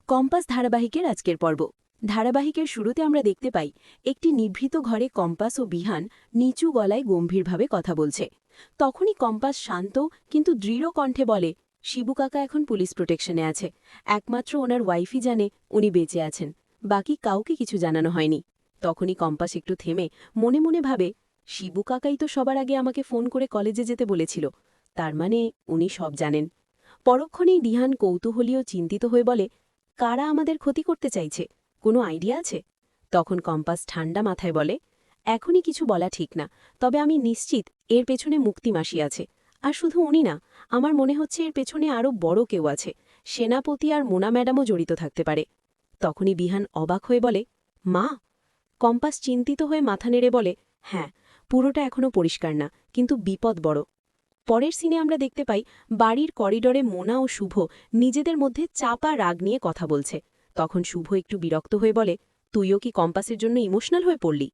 Compass ধারাবাহিকের আজকের পর্ব। ধারাবাহিকের শুরুতে আমরা দেখতে পাই একটি নিভৃত ঘরে কম্পাস ও বিহান নিচু গলায় গম্ভীরভাবে কথা বলছে। তখনই কম্পাস শান্ত কিন্তু দৃঢ় কণ্ঠে বলে, শিবু কাকা এখন পুলিশ প্রোটেকশনে আছে, একমাত্র ওনার ওয়াইফই জানে উনি বেঁচে আছেন, বাকি কাউকে কিছু জানানো হয়নি। তখনই কম্পাস একটু থেমে মনে মনে ভাবে, শিবু কাকাই তো সবার আগে আমাকে ফোন করে কলেজে যেতে বলেছিল, তার মানে উনি সব জানেন। পরক্ষণেই দিহান কৌতূহলী ও চিন্তিত হয়ে বলে, কারা আমাদের ক্ষতি করতে চাইছে, কোনো আইডিয়া আছে? তখন কম্পাস ঠান্ডা মাথায় বলে, এখনই কিছু বলা ঠিক না, তবে আমি নিশ্চিত এর পেছনে মুক্তি মাসি আছে। আর শুধু উনি না, আমার মনে হচ্ছে এর পেছনে আরও বড় কেউ আছে, সেনাপতি আর মোনা ম্যাডামও জড়িত থাকতে পারে। তখনই বিহান অবাক হয়ে বলে, মা? কম্পাস চিন্তিত হয়ে মাথা নেড়ে বলে, হ্যাঁ, পুরোটা এখনও পরিষ্কার না, কিন্তু বিপদ বড়। পরের সিনে আমরা দেখতে পাই বাড়ির করিডোরে মোনা ও শুভ নিজেদের মধ্যে চাপা রাগ নিয়ে কথা বলছে। তখন শুভ একটু বিরক্ত হয়ে বলে, তুইও কি কম্পাসের জন্য ইমোশনাল হয়ে পড়লি?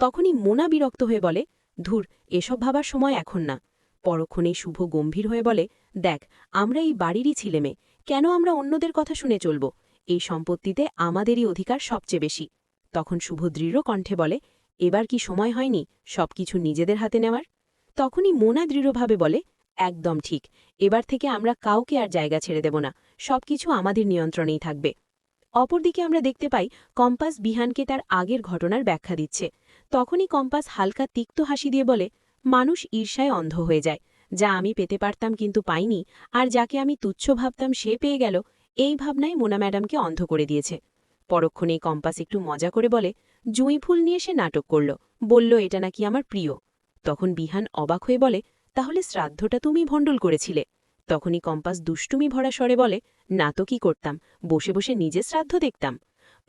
তখনই মোনা বিরক্ত হয়ে বলে, ধুর, এসব ভাবার সময় এখন না। পরক্ষণেই শুভ গম্ভীর হয়ে বলে, দেখ, আমরা এই বাড়িরই ছেলেমেয়ে, কেন আমরা অন্যদের কথা শুনে চলব? এই সম্পত্তিতে আমাদেরই অধিকার সবচেয়ে বেশি। তখন শুভ দৃঢ় কণ্ঠে বলে, এবার কি সময় হয়নি সবকিছু নিজেদের হাতে নেওয়ার? তখনই মোনা দৃঢ়ভাবে বলে, একদম ঠিক, এবার থেকে আমরা কাউকে আর জায়গা ছেড়ে দেব না, সবকিছু আমাদের নিয়ন্ত্রণেই থাকবে। অপরদিকে আমরা দেখতে পাই কম্পাস বিহানকে তার আগের ঘটনার ব্যাখ্যা দিচ্ছে। তখনই কম্পাস হালকা তিক্ত হাসি দিয়ে বলে, মানুষ ঈর্ষায় অন্ধ হয়ে যায়, যা আমি পেতে পারতাম কিন্তু পাইনি, আর যাকে আমি তুচ্ছ ভাবতাম সে পেয়ে গেল, এই ভাবনাই মোনা ম্যাডামকে অন্ধ করে দিয়েছে। পরক্ষণেই কম্পাস একটু মজা করে বলে, জুঁই ফুল নিয়ে সে নাটক বলল এটা নাকি আমার প্রিয়। তখন বিহান অবাক হয়ে বলে, তাহলে শ্রাদ্ধটা তুমি ভণ্ডুল করেছিলে? তখনই কম্পাস দুষ্টুমি ভরা স্বরে বলে, না তো কি করতাম, বসে বসে নিজে শ্রাদ্ধ দেখতাম।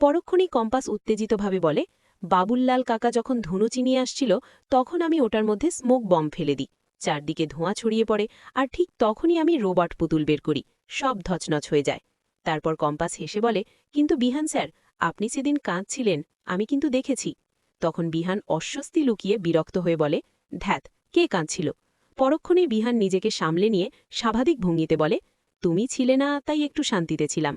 পরক্ষণেই কম্পাস উত্তেজিতভাবে বলে, বাবুল্লাল কাকা যখন ধুনো চিনিয়ে আসছিল, তখন আমি ওটার মধ্যে স্মোক বম্ব ফেলে দিই, চারদিকে ধোঁয়া ছড়িয়ে পড়ে, আর ঠিক তখনই আমি রোবট পুতুল বের করি, সব ধচনচ হয়ে যায়। তারপর কম্পাস হেসে বলে, কিন্তু বিহান স্যার, আপনি সেদিন কাঁদছিলেন, আমি কিন্তু দেখেছি। তখন বিহান অস্বস্তি লুকিয়ে বিরক্ত হয়ে বলে, ধ্যাত, কে কাঁদছিল? পরক্ষণেই বিহান নিজেকে সামলে নিয়ে স্বাভাবিক ভঙ্গিতে বলে, তুমি ছিলে না তাই একটু শান্তিতে ছিলাম।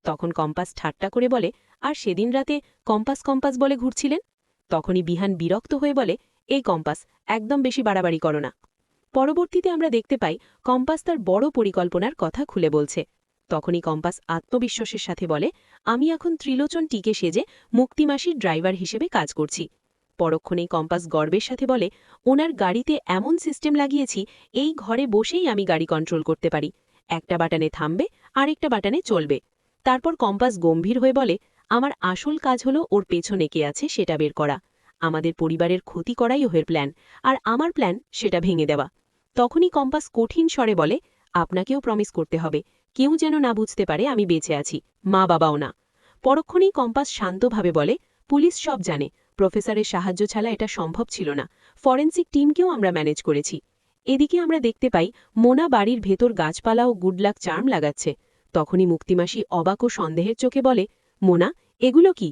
তখন কম্পাস ঠাট্টা করে বলে, আর সেদিন রাতে কম্পাস কম্পাস বলে ঘুরছিলেন? তখনই বিহান বিরক্ত হয়ে বলে, এই কম্পাস, একদম বেশি বাড়াবাড়ি করো না। পরবর্তীতে আমরা দেখতে পাই কম্পাস তার বড় পরিকল্পনার কথা খুলে বলছে। তখনই কম্পাস আত্মবিশ্বাসের সাথে বলে, আমি এখন ত্রিলোচন টিকে সেজে মুক্তিমাসির ড্রাইভার হিসেবে কাজ করছি। পরক্ষণেই কম্পাস গর্বের সাথে বলে, ওনার গাড়িতে এমন সিস্টেম লাগিয়েছি, এই ঘরে বসেই আমি গাড়ি কন্ট্রোল করতে পারি, একটা বাটনে থামবে, আরেকটা বাটনে চলবে। তারপর কম্পাস গম্ভীর হয়ে বলে, আমার আসল কাজ হলো ওর পেছনে কে আছে সেটা বের করা, আমাদের পরিবারের ক্ষতি করাই ওহের প্ল্যান, আর আমার প্ল্যান সেটা ভেঙে দেওয়া। তখনই কম্পাস কঠিন স্বরে বলে, আপনাকেও প্রমিস করতে হবে, কেউ যেন না বুঝতে পারে আমি বেঁচে আছি, মা বাবাও না। পরক্ষণেই কম্পাস শান্তভাবে বলে, পুলিশ সব জানে, প্রফেসরের সাহায্য ছাড়া এটা সম্ভব ছিল না, ফরেন্সিক টিমকেও আমরা ম্যানেজ করেছি। এদিকে আমরা দেখতে পাই মোনা বাড়ির ভেতর গাছপালা ও গুডলাক চার্ম লাগাচ্ছে। তখনই মুক্তিমাসি অবাক ও সন্দেহের চোখে বলে, মোনা, এগুলো কি?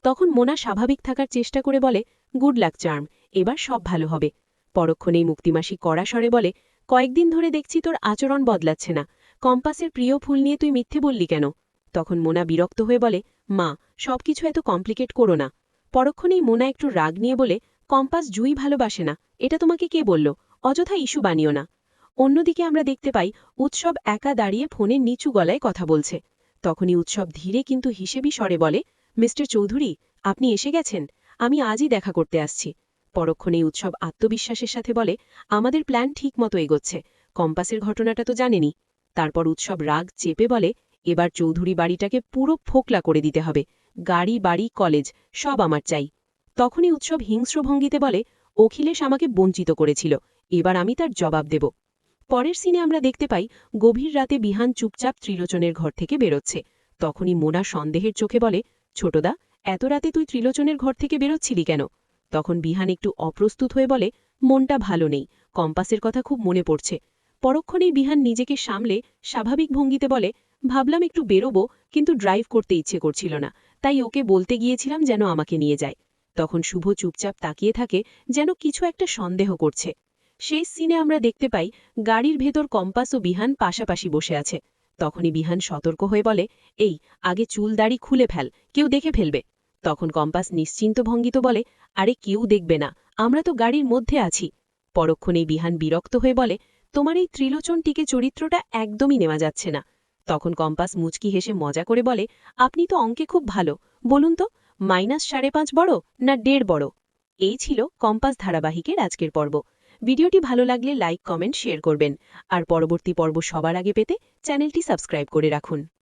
তখন মোনা স্বাভাবিক থাকার চেষ্টা করে বলে, গুডলাক চার্ম, এবার সব ভালো হবে। পরক্ষণেই মুক্তিমাসি কড়া স্বরে বলে, কয়েকদিন ধরে দেখছি তোর আচরণ বদলাচ্ছে না, কম্পাসের প্রিয় ফুল নিয়ে তুই মিথ্যে বললি কেন? তখন মোনা বিরক্ত হয়ে বলে, মা, সবকিছু এত কমপ্লিকেট করো না। পরক্ষণেই মোনা একটু রাগ নিয়ে বলে, কম্পাস জুই ভালোবাসে না, এটা তোমাকে কে বলল? অযথা ইস্যু বানিও না। অন্যদিকে আমরা দেখতে পাই উৎসব একা দাঁড়িয়ে ফোনে নিচু গলায় কথা বলছে। তখনই উৎসব ধীরে কিন্তু হিসেবি স্বরে বলে, মিস্টার চৌধুরী, আপনি এসে গেছেন, আমি আজই দেখা করতে আসছি। পরক্ষণেই উৎসব আত্মবিশ্বাসের সাথে বলে, আমাদের প্ল্যান ঠিক মতো এগোচ্ছে, কম্পাসের ঘটনাটা তো জানেনি। তারপর উৎসব রাগ চেপে বলে, এবার চৌধুরী বাড়িটাকে পুরো ফোকলা করে দিতে হবে, গাড়ি বাড়ি কলেজ সব আমার চাই। তখনই উৎসব হিংস্র ভঙ্গিতে বলে, অখিলেশ আমাকে বঞ্চিত করেছিল, এবার আমি তার জবাব দেব। পরের সিনে আমরা দেখতে পাই গভীর রাতে বিহান চুপচাপ ত্রিলোচনের ঘর থেকে বেরোচ্ছে। তখনই মোনা সন্দেহের চোখে বলে, ছোটদা, এত রাতে তুই ত্রিলোচনের ঘর থেকে বেরোচ্ছিলি কেন? তখন বিহান একটু অপ্রস্তুত হয়ে বলে, মনটা ভালো নেই, কম্পাসের কথা খুব মনে পড়ছে। পরক্ষণেই বিহান নিজেকে সামলে স্বাভাবিক ভঙ্গিতে বলে, ভাবলাম একটু বেরোবো, কিন্তু ড্রাইভ করতে ইচ্ছে করছিল না, তাই ওকে বলতে গিয়েছিলাম যেন আমাকে নিয়ে যায়। তখন শুভ চুপচাপ তাকিয়ে থাকে, যেন কিছু একটা সন্দেহ করছে। সেই সিনে আমরা দেখতে পাই গাড়ির ভেতর কম্পাস ও বিহান পাশাপাশি বসে আছে। তখনই বিহান সতর্ক হয়ে বলে, এই আগে চুল দাড়ি খুলে ফেল, কেউ দেখে ফেলবে। তখন কম্পাস নিশ্চিন্ত ভঙ্গিত বলে, আরে কেউ দেখবে না, আমরা তো গাড়ির মধ্যে আছি। পরক্ষণেই বিহান বিরক্ত হয়ে বলে, তোমার এই ত্রিলোচন টিকে চরিত্রটা একদমই নেওয়া যাচ্ছে না। তখন কম্পাস মুচকি হেসে মজা করে বলে, আপনি তো অঙ্কে খুব ভালো, বলুন তো -5.5 বড় না 1.5 বড়? এই ছিল কম্পাস ধারাবাহিকের আজকের পর্ব। ভিডিওটি ভালো লাগলে লাইক, কমেন্ট, শেয়ার করবেন। আর পরবর্তী পর্ব সবার আগে পেতে চ্যানেলটি সাবস্ক্রাইব করে রাখুন।